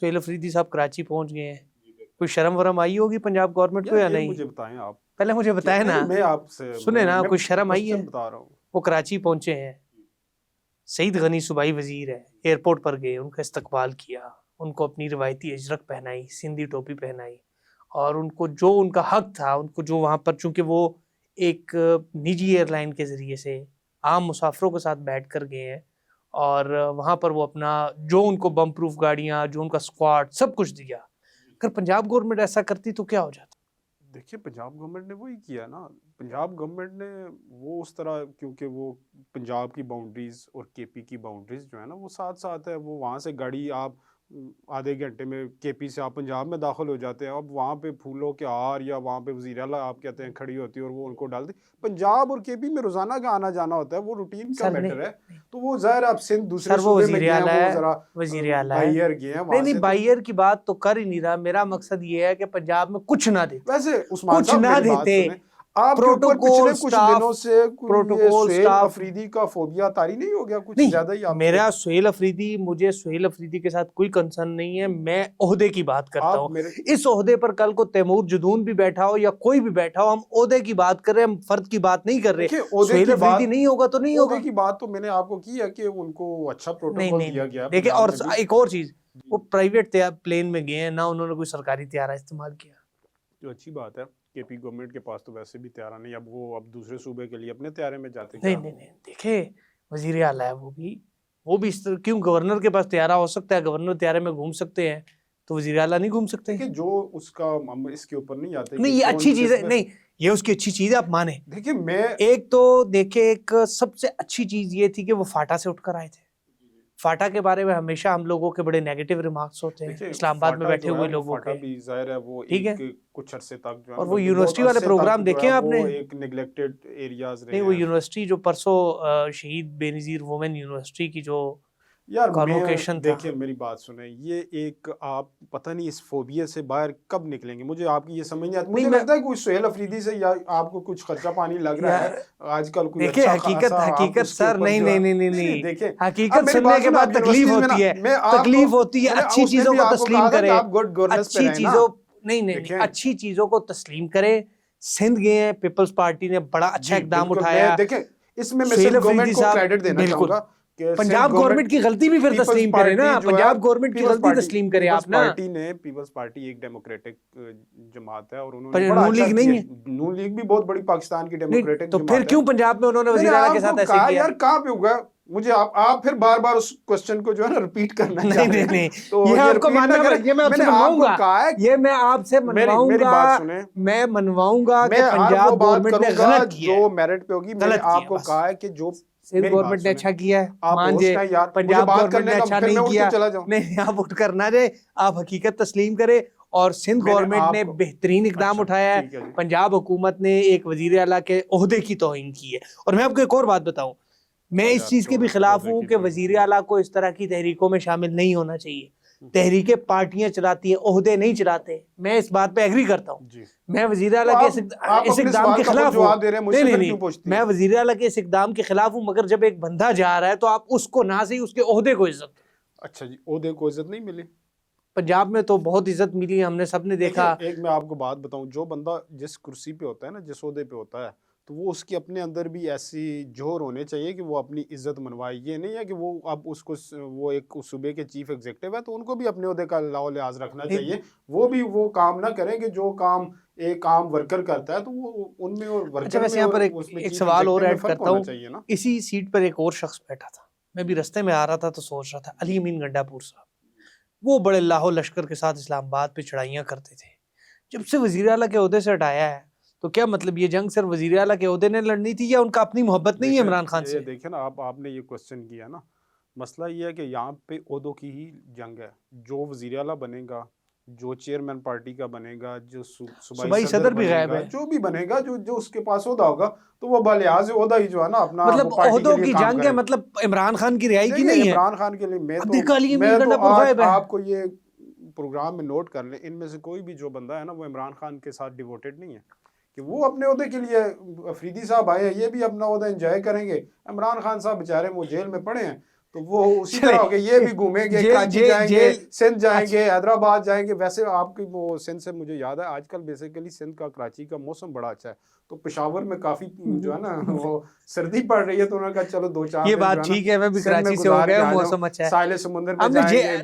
سہیل افریدی صاحب کراچی پہنچ گئے ہیں, کوئی شرم ورم آئی ہوگی پنجاب گورنمنٹ کو یا نہیں؟ مجھے بتائیں آپ, پہلے مجھے بتائیں نا, میں آپ سے سنیں نا, کوئی شرم آئی ہے؟ بتا رہا ہوں. وہ کراچی پہنچے ہیں, سعید غنی صوبائی وزیر ہے, ایئرپورٹ پر گئے, ان کا استقبال کیا, ان کو اپنی روایتی اجرک پہنائی, سندھی ٹوپی پہنائی, اور ان کو جو ان کا حق تھا, ان کو جو وہاں پر, چونکہ وہ ایک نجی ایئر لائن کے ذریعے سے عام مسافروں کے ساتھ بیٹھ کر گئے ہیں, اور وہاں پر وہ اپنا جو ان کو بم پروف گاڑیاں, جو ان کا اسکواڈ, سب کچھ دیا. اگر پنجاب گورنمنٹ ایسا کرتی تو کیا ہو جاتا؟ دیکھیے پنجاب گورنمنٹ نے وہی کیا نا, پنجاب گورنمنٹ نے وہ اس طرح, کیونکہ وہ پنجاب کی باؤنڈریز اور کے پی کی باؤنڈریز جو ہے نا وہ ساتھ ساتھ ہے, وہ وہاں سے گاڑی آپ آدھے گھنٹے میں کے پی سے آپ پنجاب میں داخل ہو جاتے ہیں. اب وہاں پہ پھولوں کے ہار یا وہاں پہ وزیر اعلیٰ آپ کہتے ہیں کھڑی ہوتی ہے اور وہ ان کو ڈالتی. پنجاب اور کے پی میں روزانہ کا آنا جانا ہوتا ہے, وہ روٹین کا میٹر ہے. تو وہ ظاہر آپ سندھ دوسرے صوبے میں گئے ہیں, وہ ذرا وزیر اعلیٰ بائیر گئے ہیں وہاں سے. نہیں, بائیر کی بات تو کر ہی نہیں رہا, میرا مقصد یہ ہے کہ پنجاب میں کچھ نہ دیتے. ویسے عثمان صاحب میری بات سنیں, آپ کے اوپر پچھلے کچھ دنوں سے یہ سہیل افریدی کا فوبیا طاری نہیں ہو گیا کچھ زیادہ ہی؟ میرا سہیل افریدی, مجھے سہیل افریدی کے ساتھ کوئی کنسرن نہیں ہے, میں عہدے کی بات کرتا ہوں. اس عہدے پر کل کو تیمور جدون بھی بیٹھا ہو یا کوئی بھی بیٹھا ہو, ہم عہدے کی بات کر رہے ہیں, ہم فرد کی بات نہیں کر رہے. سہیل افریدی نہیں ہوگا تو نہیں ہوگا. عہدے کی بات تو میں نے آپ کو کی ہے کہ ان کو اچھا پروٹوکول دیا گیا. دیکھیں, اور ایک اور چیز, وہ پرائیویٹ پلین میں گئے ہیں, نہ انہوں نے کوئی سرکاری طیارہ استعمال کیا. جو اچھی بات ہے, کے پی گورنمنٹ کے پاس تو ویسے بھی طیارہ نہیں, اب وہ اب دوسرے صوبے کے لیے اپنے طیارے میں جاتے. نہیں, دیکھیں وزیر اعلیٰ ہے, وہ بھی اس طرح کیوں, گورنر کے پاس طیارہ ہو سکتا ہے, گورنر طیارے میں گھوم سکتے ہیں, تو وزیر اعلیٰ نہیں گھوم سکتے؟ کہ جو اس کا اس کے اوپر نہیں آتے. نہیں, یہ اچھی چیز ہے, نہیں یہ اس کی اچھی چیز ہے, آپ مانیں. دیکھیں میں ایک تو دیکھیں, ایک سب سے اچھی چیز یہ تھی کہ وہ فاٹا سے اٹھ کر آئے تھے. فاٹا کے بارے میں ہمیشہ ہم لوگوں کے بڑے نیگیٹو ریمارکس ہوتے ہیں اسلام آباد میں بیٹھے ہوئے لوگوں کے. بھی ظاہر ہے وہ کچھ عرصے تک جو ہے, اور وہ یونیورسٹی والے پروگرام دیکھیں آپ نے, ایک نیگلیکٹڈ ایریاز رہے. نہیں وہ یونیورسٹی جو پرسوں شہید بے نظیر وومن یونیورسٹی کی جو یار کانوکیشن تھا. دیکھیں میری بات سنیں, یہ ایک آپ پتہ نہیں اس فوبیا سے باہر کب نکلیں گے, مجھے آپ کی یہ سمجھ نہیں آتی. مجھے لگتا ہے کوئی سہیل افریدی سے یا آپ کو کچھ خرچہ پانی لگ رہا ہے آج کل. کوئی دیکھیں حقیقت سر, نہیں, دیکھیں حقیقت سننے کے بعد تکلیف ہوتی ہے, تکلیف ہوتی ہے. اچھی چیزوں کو تسلیم کرے, اچھی چیزوں نہیں, اچھی چیزوں کو تسلیم کرے. سندھ گئے ہیں, پیپلز پارٹی نے بڑا اچھا اقدام اٹھایا. دیکھیں اس میں سندھ گورنمنٹ کو کریڈٹ دینا چاہوں گا. پنجاب گورنمنٹ کی غلطی بھی پھر تسلیم کرے نا, پنجاب گورنمنٹ کی غلطی تسلیم کرے آپ نا. پیپلز پارٹی ایک ڈیموکریٹک جماعت ہے, اور انہوں نے بڑا اچھا کیا. نون لیگ بھی بہت بڑی پاکستان کی ڈیموکریٹک جماعت ہے. تو پھر کیوں پنجاب میں انہوں نے وزیر اعلیٰ کے ساتھ ایسے کیا؟ یار کہاں پہ ہوگا, مجھے آپ پھر بار بار اس کوسچن کو جو ہے نا ریپیٹ کرنا چاہ رہے ہیں. نہیں, یہ آپ کو ماننا پڑے, یہ میں آپ سے منواؤں گا, یہ میں آپ سے منواؤں گا, میں منواؤں گا کہ پنجاب گورنمنٹ نے غلط کیا. جو میرٹ پہ ہوگی, میں نے آپ کو کہا ہے کہ جو سندھ گورنمنٹ نے اچھا کیا ہے, مان جے. پنجاب گورنمنٹ نے اچھا نہیں کیا, نہیں آپ اٹھ کر نہ جائے, آپ حقیقت تسلیم کرے. اور سندھ گورنمنٹ نے بہترین اقدام اٹھایا ہے, پنجاب حکومت نے ایک وزیر اعلیٰ کے عہدے کی توہین کی ہے. اور میں آپ کو ایک اور بات بتاؤں, میں اس چیز کے بھی خلاف ہوں کہ وزیر اعلیٰ کو اس طرح کی تحریکوں میں شامل نہیں ہونا چاہیے. تحریکیں پارٹیاں چلاتی ہیں, عہدے نہیں چلاتے. میں اس بات پہ ایگری کرتا ہوں. میں وزیر اعلیٰ کے اس اقدام کے خلاف ہوں. نہیں, میں وزیر اعلیٰ کے اس اقدام کے خلاف ہوں, مگر جب ایک بندہ جا رہا ہے تو آپ اس کو نہ صحیح اس کے عہدے کو عزت. اچھا جی, عہدے کو عزت نہیں ملی؟ پنجاب میں تو بہت عزت ملی, ہم نے سب نے دیکھا. ایک میں آپ کو بات بتاؤں, جو بندہ جس کرسی پہ ہوتا ہے نا, جس عہدے پہ ہوتا ہے, تو وہ اس کے اپنے اندر بھی ایسی جوہر ہونے چاہیے کہ وہ اپنی عزت منوائے. یہ نہیں ہے کہ وہ اب اس کو, وہ ایک صوبے کے چیف ایگزیکٹو ہے تو ان کو بھی اپنے عہدے کا لاؤ لحاظ رکھنا چاہیے. وہ بھی وہ کام نہ کریں کہ جو کام ایک عام ورکر کرتا ہے, تو وہ ان میں اور ورکر میں. بس یہاں پر ایک سوال اور ایڈ کرتا ہوں. اسی سیٹ پر ایک اور شخص بیٹھا تھا, میں بھی رستے میں آ رہا تھا تو سوچ رہا تھا, علی امین گنڈا پور صاحب. وہ بڑے لاہو لشکر کے ساتھ اسلام آباد پہ چڑھائیاں کرتے تھے. جب سے وزیر اعلیٰ کے عہدے سے ہٹایا ہے تو کیا مطلب یہ جنگ صرف وزیر اعلیٰ کے عہدے نے لڑنی تھی, یا ان کا اپنی محبت نہیں ہے عمران خان سے؟ دیکھیں نا, آپ نے یہ کوسچن کیا نا, مسئلہ یہ ہے کہ یہاں پہ عہدوں کی ہی جنگ ہے. جو وزیر اعلیٰ بنے گا, جو چیئرمین پارٹی کا بنے گا, جو صوبائی صدر بھی غائب ہے, جو بھی بنے گا, جو اس کے پاس عہدہ ہوگا, تو وہ بلحاظ عہدہ ہی جو ہے نا اپنا مطلب عہدوں کی جنگ ہے, مطلب عمران خان کی رہائی کی نہیں ہے. عمران خان کے لیے میں تو آپ کو یہ پروگرام میں نوٹ کر لیں, ان میں سے کوئی بھی جو بندہ ہے نا وہ عمران خان کے ساتھ ڈیووٹیڈ نہیں ہے کہ وہ اپنے عہدے کے لیے. افریدی صاحب آئے ہیں, یہ بھی اپنا عہدہ انجوائے کریں گے. عمران خان صاحب بیچارے وہ جیل میں پڑے ہیں, تو وہ اسی طرح ہو گیا, یہ بھی گھومیں گے, کراچی جائیں گے, سندھ جائیں گے, حیدرآباد جائیں گے. ویسے آپ کی وہ سندھ سے مجھے یاد ہے آج کل بیسیکلی سندھ کا کراچی کا موسم بڑا اچھا ہے, تو پشاور میں کافی جو ہے نا وہ سردی پڑ رہی ہے, تو انہوں نے کہا چلو 2-4 یہ بات ٹھیک ہے, میں بھی کراچی سے ہو گیا, موسم اچھا ہے, ساحل سمندر پہ جائیں گے.